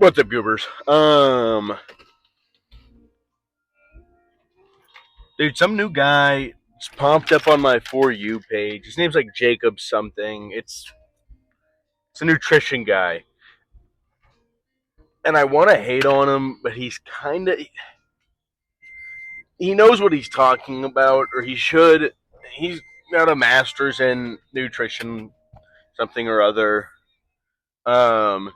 What's up, goobers? Dude, some new guy just popped up on my For You page. His name's like Jacob something. It's a nutrition guy, and I want to hate on him, but he knows what he's talking about, or he should. He's got a master's in nutrition, something or other. Um,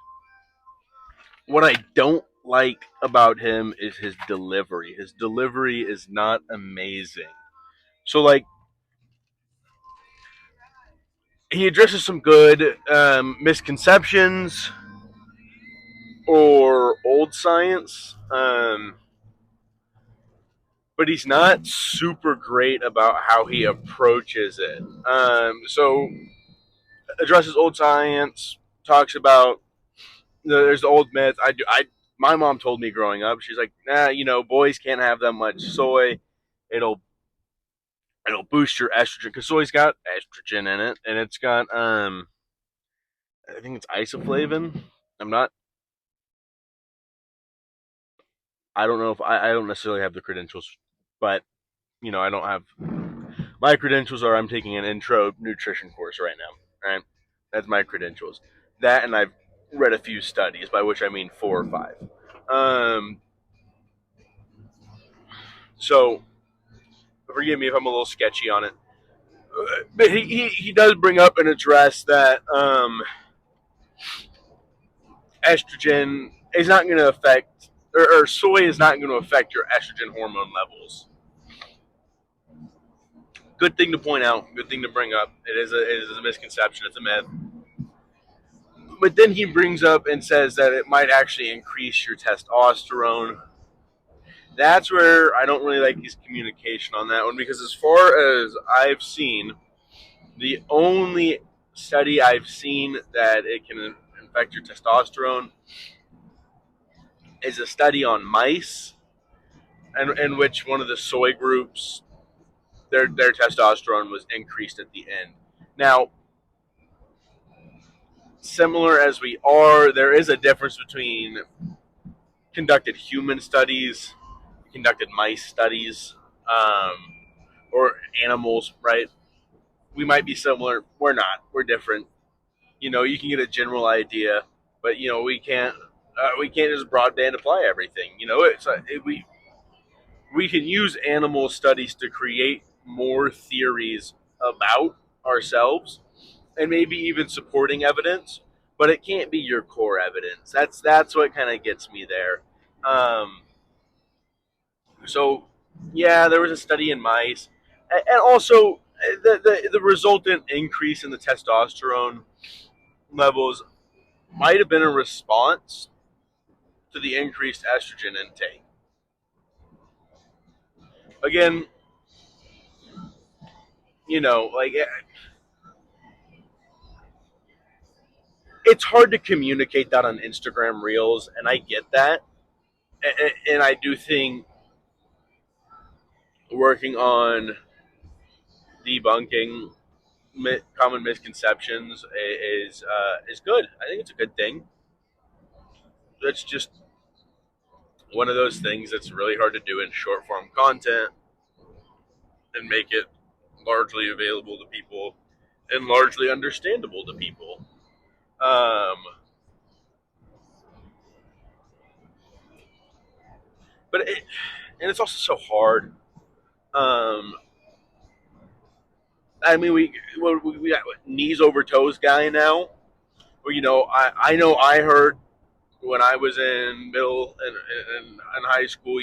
what I don't like about him is his delivery. His delivery is not amazing. So, like, he addresses some good misconceptions or old science, but he's not super great about how he approaches it. So addresses old science, talks about there's the old myth. My mom told me growing up, she's like, nah, boys can't have that much soy. It'll it'll boost your estrogen because soy's got estrogen in it, and it's got I think it's isoflavin. I'm not I don't know if I don't necessarily have the credentials, but I don't have my credentials are I'm taking an intro nutrition course right now. Right, that's my credentials. That and I've read a few studies, by which I mean 4 or 5. Um, so forgive me if I'm a little sketchy on it, but he does bring up and address that estrogen is not going to affect or soy is not going to affect your estrogen hormone levels. Good thing to point out. Good thing to bring up. It is a misconception. It's a myth. But then he brings up and says that it might actually increase your testosterone. That's where I don't really like his communication on that one because, as far as I've seen, the only study I've seen that it can affect your testosterone is a study on mice, and in which one of the soy groups, their testosterone was increased at the end. Now, similar as we are, there is a difference between conducted human studies, conducted mice studies, um, or animals, right? We might be similar. We're not. We're different. You can get a general idea, but we can't just broadband apply everything. We can use animal studies to create more theories about ourselves and maybe even supporting evidence, but it can't be your core evidence. That's what kind of gets me there. Um, so, yeah, there was a study in mice, and also the resultant increase in the testosterone levels might have been a response to the increased estrogen intake. Again, like it's hard to communicate that on Instagram Reels, and I get that, and I do think working on debunking common misconceptions is good. I think it's a good thing. It's just one of those things that's really hard to do in short form content and make it largely available to people and largely understandable to people. Um, and it's also so hard. Um, I mean, we got knees over toes guy now. Well, I know I heard when I was in middle and high school.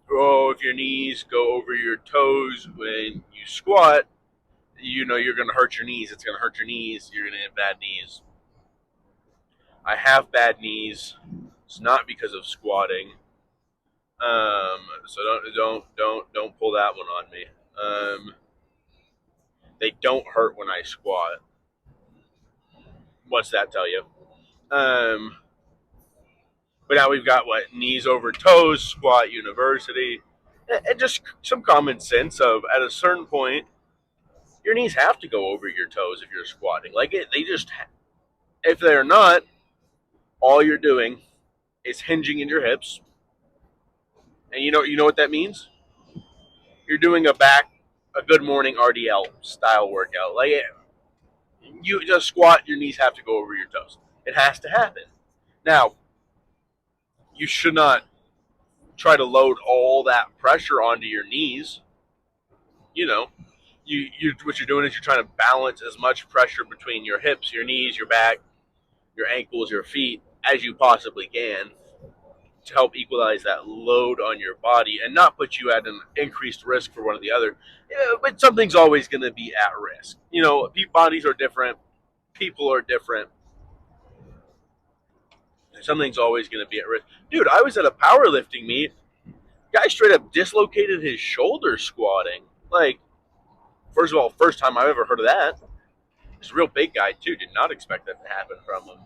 Oh, if your knees go over your toes when you squat, you're going to hurt your knees. It's going to hurt your knees. You're going to have bad knees. I have bad knees. It's not because of squatting. So don't pull that one on me. They don't hurt when I squat. What's that tell you? Um, but now we've got what knees over toes, squat university, and just some common sense of at a certain point your knees have to go over your toes if you're squatting. Like they just if they're not, all you're doing is hinging in your hips, and you know what that means. You're doing a good morning RDL style workout. Like you just squat, your knees have to go over your toes. It has to happen. Now, you should not try to load all that pressure onto your knees. You know, you what you're doing is you're trying to balance as much pressure between your hips, your knees, your back, your ankles, your feet as you possibly can to help equalize that load on your body and not put you at an increased risk for one or the other. Yeah, but something's always going to be at risk. Bodies are different, people are different. Something's always going to be at risk. Dude, I was at a powerlifting meet. Guy straight up dislocated his shoulder squatting. Like, first of all, first time I've ever heard of that. He's a real big guy too. Did not expect that to happen from him.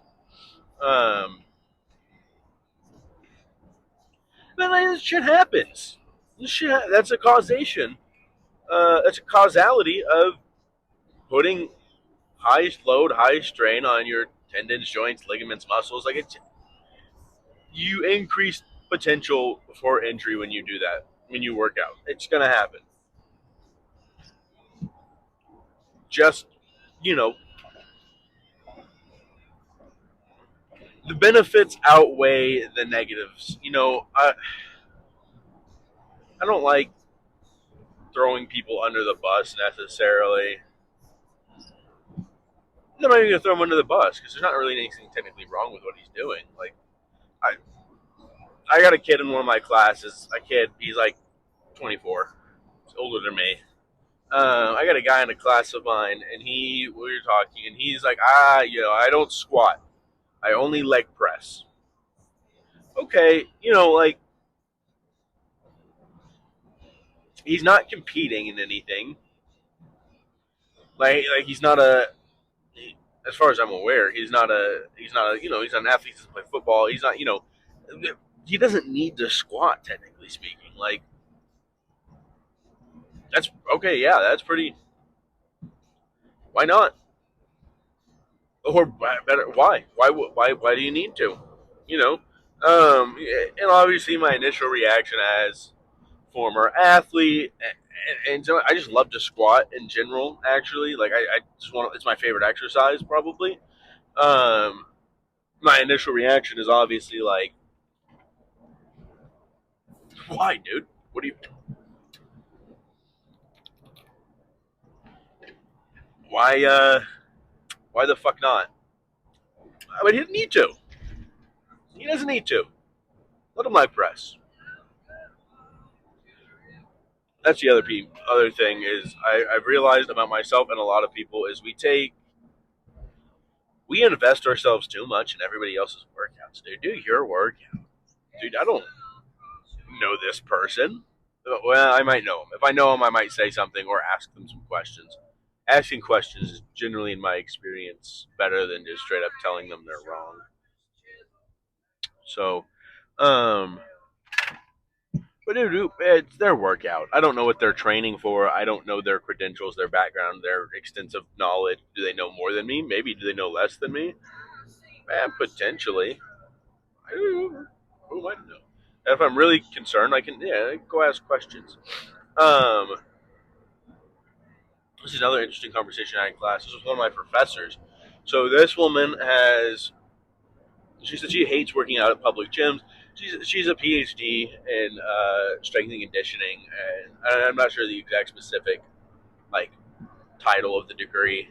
But like, this shit happens. That's a causation. That's a causality of putting high load, high strain on your tendons, joints, ligaments, muscles. Like you increase potential for injury when you do that. When you work out, it's gonna happen. Just you know, the benefits outweigh the negatives. I don't like throwing people under the bus necessarily. I'm not even gonna throw him under the bus because there's not really anything technically wrong with what he's doing. Like I, I got a kid in one of my classes. A kid, he's like 24. He's older than me. I got a guy in a class of mine, and we were talking, and he's like, I don't squat. I only leg press. Okay, like he's not competing in anything. Like he's not as far as I'm aware, he's not an athlete. He doesn't play football. He's not, he doesn't need to squat. Technically speaking, like that's okay. Yeah, that's pretty. Why not? Or better, why? Why do you need to? You know, and obviously my initial reaction as former athlete, and so I just love to squat in general. Actually, like I just want it's my favorite exercise probably. Um, my initial reaction is obviously like, why, dude? What do you? Why? Why the fuck not? I mean, he didn't need to. He doesn't need to. Let him leg press. That's the other thing is I've realized about myself and a lot of people is we invest ourselves too much in everybody else's workouts. Dude, do your workout. Dude, I don't know this person. Well, I might know him. If I know him, I might say something or ask them some questions. Asking questions is generally, in my experience, better than just straight up telling them they're wrong. So, um, but dude, it's their workout. I don't know what they're training for. I don't know their credentials, their background, their extensive knowledge. Do they know more than me? Maybe. Do they know less than me? Potentially. Who might know? And if I'm really concerned, I can go ask questions. Um, this is another interesting conversation I had in class. This was one of my professors. So this woman she said she hates working out at public gyms. She's a PhD in strength and conditioning, and I'm not sure the exact specific like title of the degree.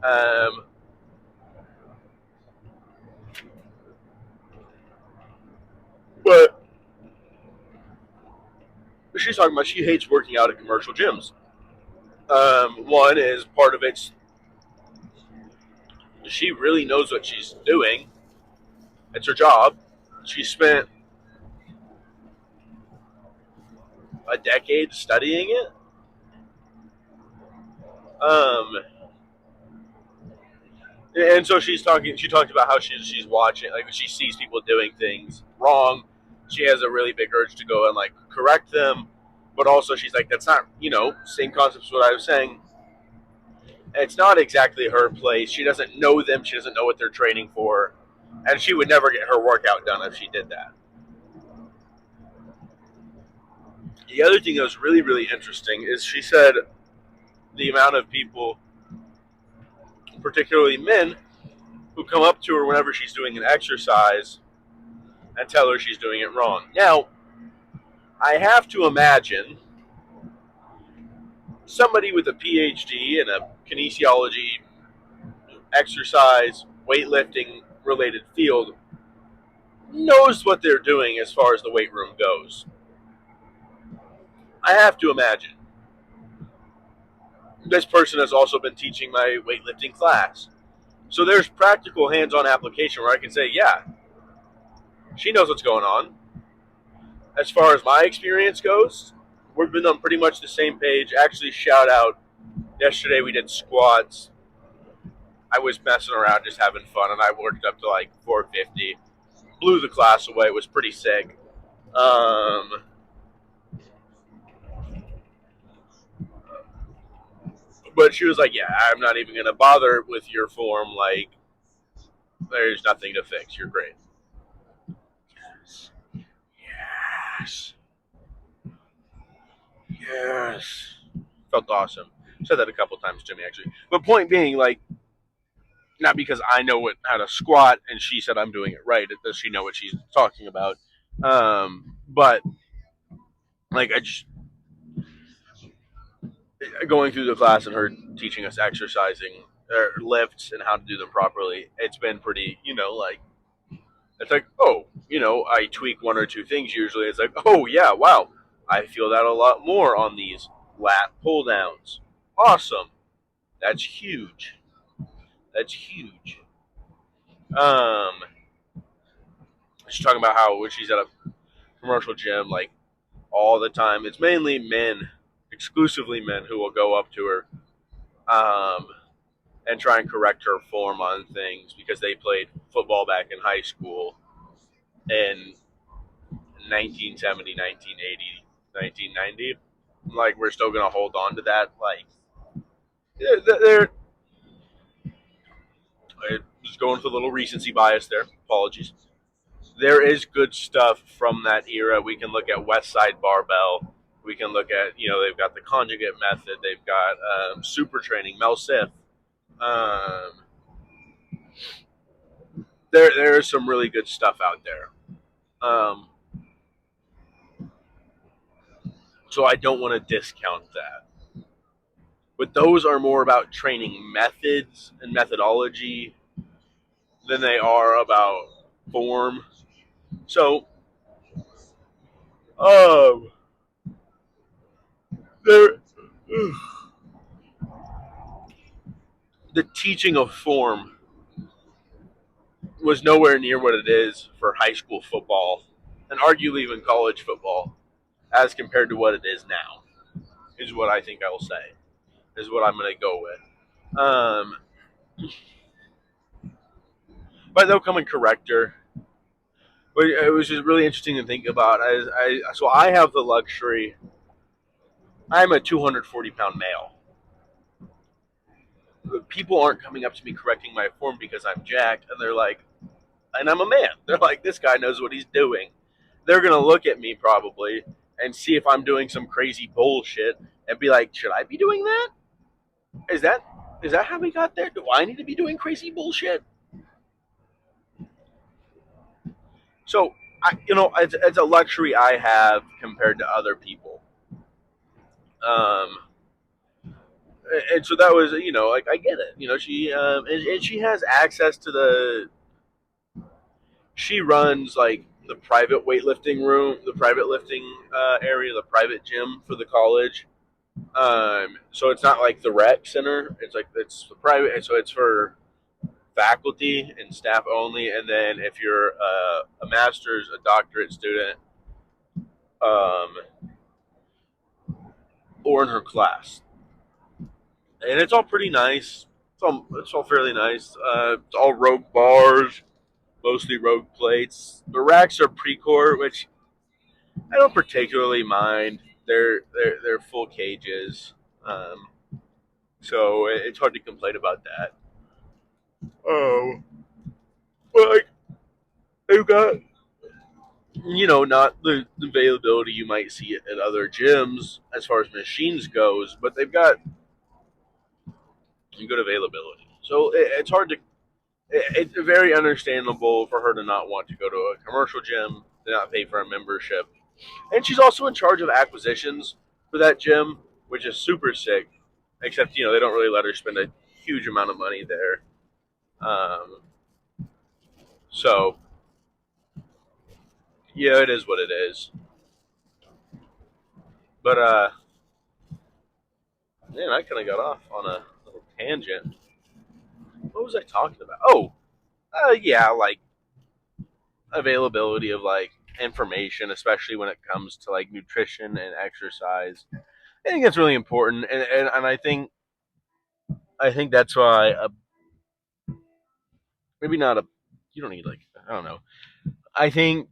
Um, but she's talking about she hates working out at commercial gyms. One is part of it's she really knows what she's doing. It's her job. She spent a decade studying it. Um, and so she's talking. She talked about how she's watching, like she sees people doing things wrong. She has a really big urge to go and like correct them, but also she's like, that's not same concepts what I was saying. It's not exactly her place. She doesn't know them. She doesn't know what they're training for. and she would never get her workout done if she did that. The other thing that was really, really interesting is she said the amount of people, particularly men, who come up to her whenever she's doing an exercise and tell her she's doing it wrong. Now, I have to imagine somebody with a PhD in a kinesiology, exercise, weightlifting related field knows what they're doing as far as the weight room goes. I have to imagine. This person has also been teaching my weightlifting class. So there's practical hands on application where I can say, yeah, she knows what's going on. As far as my experience goes, we've been on pretty much the same page. Actually, shout out, yesterday we did squats. I was messing around, just having fun, and I worked up to like 450. Blew the class away. It was pretty sick. But she was like, yeah, I'm not even going to bother with your form. Like, there's nothing to fix. You're great. Yes. Yes. Yes. Felt awesome. Said that a couple times to me, actually. But point being, like, not because I know how to squat and she said I'm doing it right. Does she know what she's talking about? But, like, I just, going through the class and her teaching us exercising or lifts and how to do them properly, it's been pretty, like, it's like, oh, I tweak one or two things usually. It's like, oh, yeah, wow, I feel that a lot more on these lat pull downs. Awesome. That's huge. That's huge. Um, she's talking about how when she's at a commercial gym, like all the time, it's mainly men, exclusively men, who will go up to her, and try and correct her form on things because they played football back in high school in 1970, 1980, 1990. Like, we're still going to hold on to that. Like, they're just going for a little recency bias there. Apologies. There is good stuff from that era. We can look at West Side Barbell. We can look at, they've got the conjugate method. They've got super training, Mel Sith. Um, there is some really good stuff out there. Um, so I don't want to discount that. But those are more about training methods and methodology than they are about form. So, um, there, the teaching of form was nowhere near what it is for high school football, and arguably even college football, as compared to what it is now. Is what I think I will say. Is what I'm going to go with. But they'll come and correct her. But it was just really interesting to think about. So I have the luxury. I'm a 240-pound male. People aren't coming up to me correcting my form because I'm jacked, and they're like, and I'm a man. They're like, this guy knows what he's doing. They're gonna look at me probably and see if I'm doing some crazy bullshit and be like, should I be doing that? Is that is that how we got there? Do I need to be doing crazy bullshit? So it's a luxury I have compared to other people. Um, and so that was, like, I get it. She and she has access to she runs like the private weightlifting room, the private lifting area, the private gym for the college. So it's not like the rec center. It's like it's private, and so it's for faculty and staff only. And then if you're a master's, a doctorate student, um, or in her class, and it's all pretty nice. It's all fairly nice. It's all rogue bars, mostly rogue plates. The racks are Precor, which I don't particularly mind. They're full cages, um, so it's hard to complain about that. Oh, well, like, they've got not the availability you might see at other gyms as far as machines goes, but they've got good availability. So it's hard to. It's very understandable for her to not want to go to a commercial gym, to not pay for a membership, and she's also in charge of acquisitions for that gym, which is super sick. Except they don't really let her spend a huge amount of money there. Um, so yeah, it is what it is. But man, I kind of got off on a little tangent. What was I talking about? Oh, yeah, like availability of like information, especially when it comes to like nutrition and exercise. I think that's really important, and I think that's why maybe not a you don't need like I don't know. I think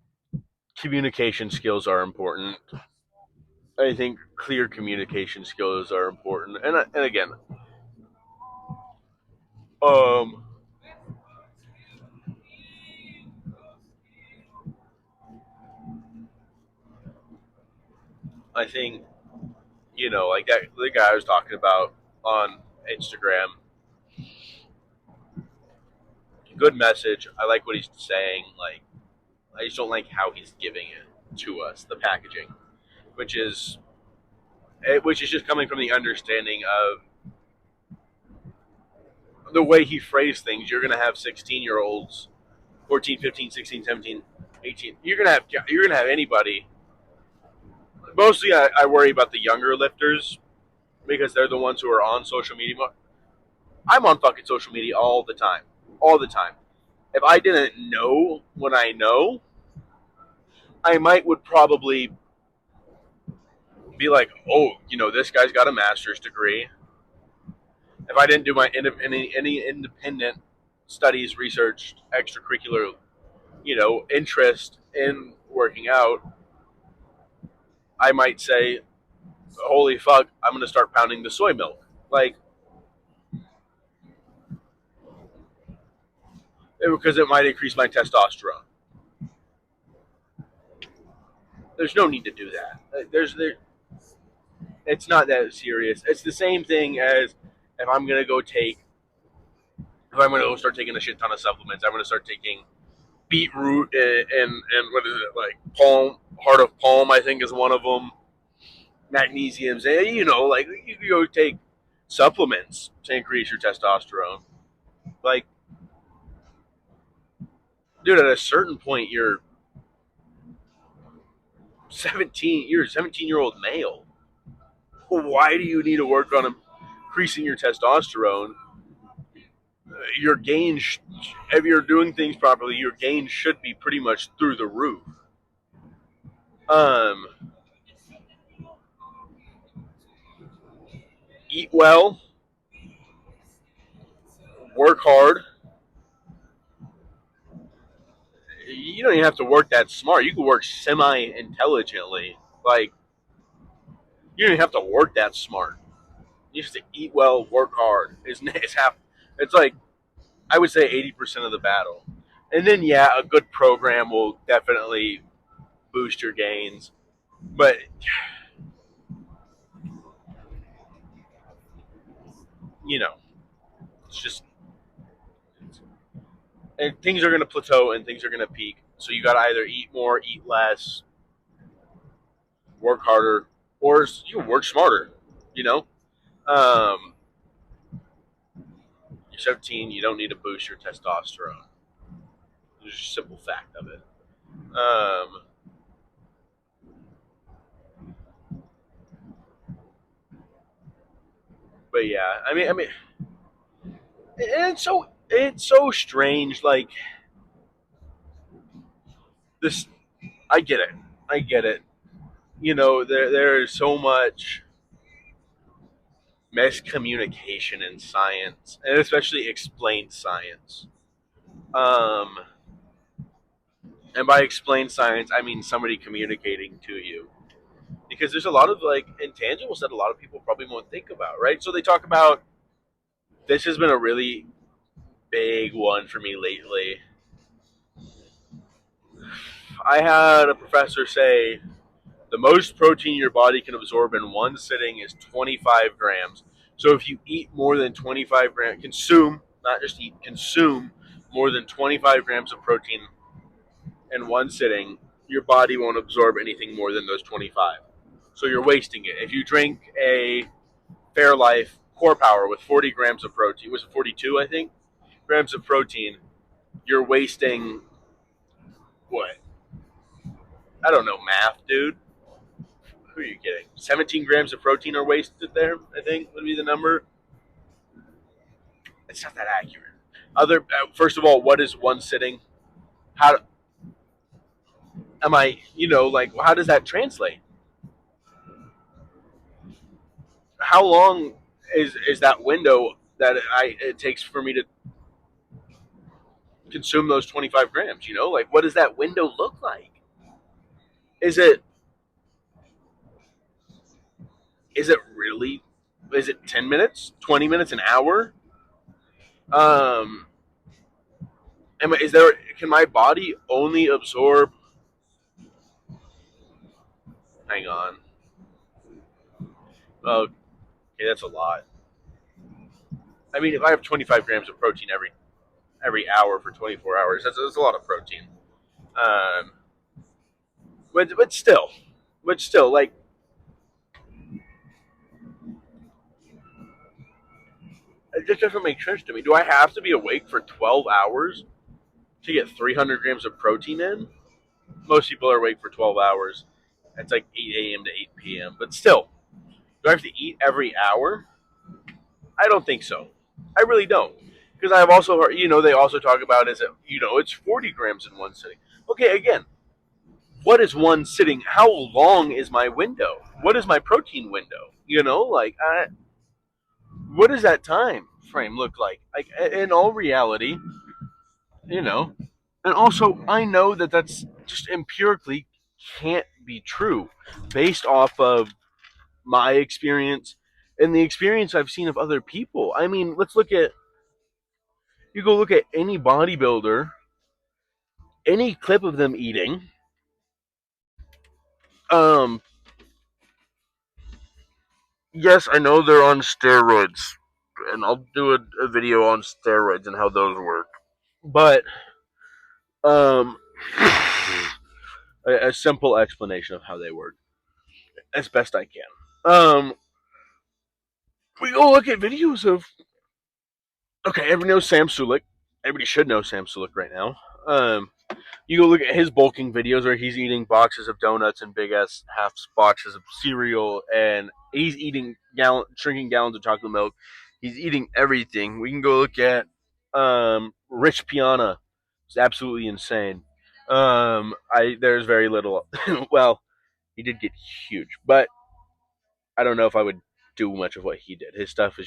communication skills are important. I think clear communication skills are important, and again, um, I think like that the guy I was talking about on Instagram, good message. I like what he's saying. Like I just don't like how he's giving it to us, the packaging, which is which is just coming from the understanding of the way he phrased things. You're going to have 16-year-olds, 14, 15, 16, 17, 18. You're going to have anybody. Mostly I worry about the younger lifters because they're the ones who are on social media. I'm on fucking social media all the time. All the time. If I didn't know what I know, I might would probably be like, oh, this guy's got a master's degree. If I didn't do my any independent studies, research, extracurricular, interest in working out, I might say, holy fuck, I'm going to start pounding the soy milk. Like, because it might increase my testosterone. There's no need to do that. It's not that serious. It's the same thing as if I'm going to go take, if I'm going to go start taking a shit ton of supplements, I'm going to start taking beetroot and what is it, like palm, heart of palm, I think is one of them, magnesiums, and like you can go take supplements to increase your testosterone. Like, dude, at a certain point, you're a 17-year-old male. Why do you need to work on increasing your testosterone? Your gain, if you're doing things properly, your gain should be pretty much through the roof. Um, Eat well, work hard. You don't even have to work that smart. You can work semi intelligently. Like, you don't even have to work that smart. You just have to eat well, work hard. It's half. It's like I would say 80% of the battle. And then yeah, a good program will definitely boost your gains. But you know, it's just and things are going to plateau and things are going to peak. So you got to either eat more, eat less, work harder, or you work smarter. You know, um, you're 17. You don't need to boost your testosterone. There's just a simple fact of it. Um, but yeah, I mean, it's so strange. Like this, I get it. I get it. There is so much miscommunication in science, and especially explained science. Um, and by explained science, I mean somebody communicating to you. Because there's a lot of like intangibles that a lot of people probably won't think about, right? So they talk about this has been a really big one for me lately. I had a professor say the most protein your body can absorb in one sitting is 25 grams. So if you eat more than 25 grams, consume, not just eat, consume more than 25 grams of protein in one sitting, your body won't absorb anything more than those 25. So you're wasting it. If you drink a Fairlife Core Power with 40 grams of protein, was it 42, I think, grams of protein, you're wasting what? I don't know math, dude. Who are you kidding? 17 grams of protein are wasted there, I think would be the number. It's not that accurate. First of all, what is one sitting? How am I, like, how does that translate? How long is that window that it takes for me to consume those 25 grams? Like, what does that window look like? Is it is it really? Is it 10 minutes, 20 minutes, an hour? Um, is there? Can my body only absorb? Hang on. Oh, okay, that's a lot. I mean, if I have 25 grams of protein every hour for 24 hours, that's a lot of protein. Um, but still, like, it just doesn't make sense to me. Do I have to be awake for 12 hours to get 300 grams of protein in? Most people are awake for 12 hours. It's like 8 a.m. to 8 p.m. But still, do I have to eat every hour? I don't think so. I really don't. Because I've also heard, they also talk about is that, it's 40 grams in one sitting. Okay, again, what is one sitting? How long is my window? What is my protein window? Like, what does that time frame look like? Like, in all reality, you know, and also I know that that's just empirically can't be true based off of my experience and the experience I've seen of other people. I mean, you go look at any bodybuilder, any clip of them eating. Um, yes, I know they're on steroids, and I'll do a video on steroids and how those work. But um, a simple explanation of how they work as best I can. We go look at videos of. Okay, everybody knows Sam Sulik. Everybody should know Sam Sulik right now. You go look at his bulking videos where he's eating boxes of donuts and big ass half boxes of cereal, and he's eating drinking gallons of chocolate milk. He's eating everything. We can go look at Rich Piana. It's absolutely insane. I there's very little. Well, he did get huge, but I don't know if I would do much of what he did. His stuff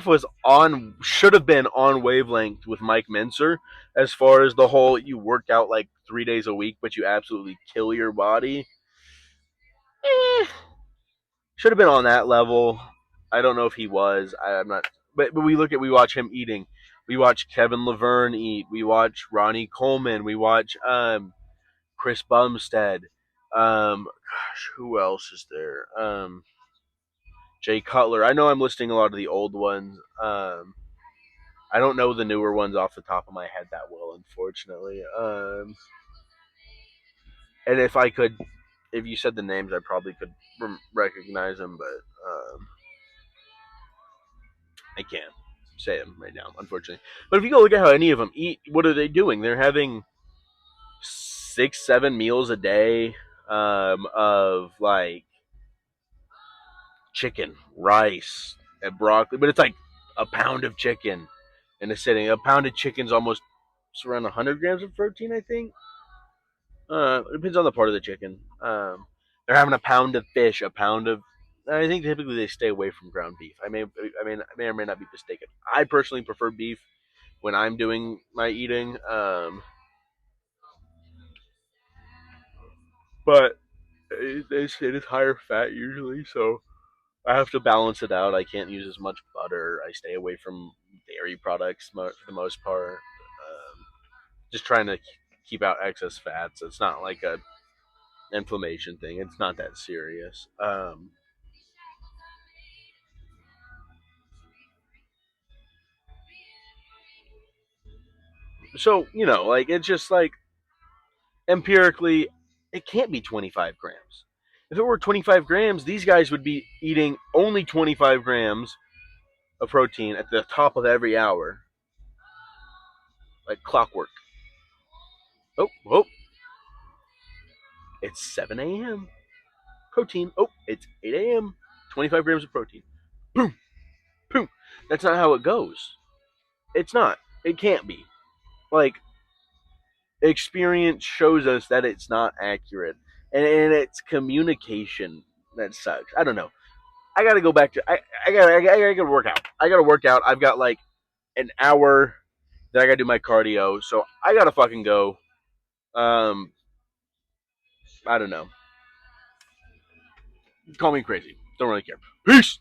was on should have been on wavelength with Mike Mincer as far as the whole you work out like 3 days a week, but you absolutely kill your body. Eh, should have been on that level. I don't know if he was. I'm not. But we watch him eating. We watch Kevin Laverne eat. We watch Ronnie Coleman. We watch Chris Bumstead. Gosh, who else is there? Jay Cutler. I know I'm listing a lot of the old ones. I don't know the newer ones off the top of my head that well, unfortunately. And if you said the names, I probably could recognize them, but I can't say them right now, unfortunately. But if you go look at how any of them eat, what are they doing? They're having 6, 7 meals a day of like chicken, rice, and broccoli, but it's like a pound of chicken in a sitting. A pound of chicken's almost it's around 100 grams of protein, I think. It depends on the part of the chicken. They're having a pound of fish, a pound of. I think typically they stay away from ground beef. I may or may not be mistaken. I personally prefer beef when I'm doing my eating, but it is higher fat usually, so I have to balance it out. I can't use as much butter. I stay away from dairy products for the most part. Just trying to. keep out excess fats. It's not like a inflammation thing. It's not that serious. So like it's just like empirically, it can't be 25 grams. If it were 25 grams, these guys would be eating only 25 grams of protein at the top of every hour, like clockwork. Oh, oh, it's 7 a.m. Protein. Oh, it's 8 a.m. 25 grams of protein. Boom, boom. That's not how it goes. It's not. It can't be. Like, experience shows us that it's not accurate. And it's communication that sucks. I don't know. I gotta go back to. I gotta work out. I gotta work out. I've got like an hour that I gotta do my cardio, so I gotta fucking go. Um, I don't know. Call me crazy. Don't really care. Peace.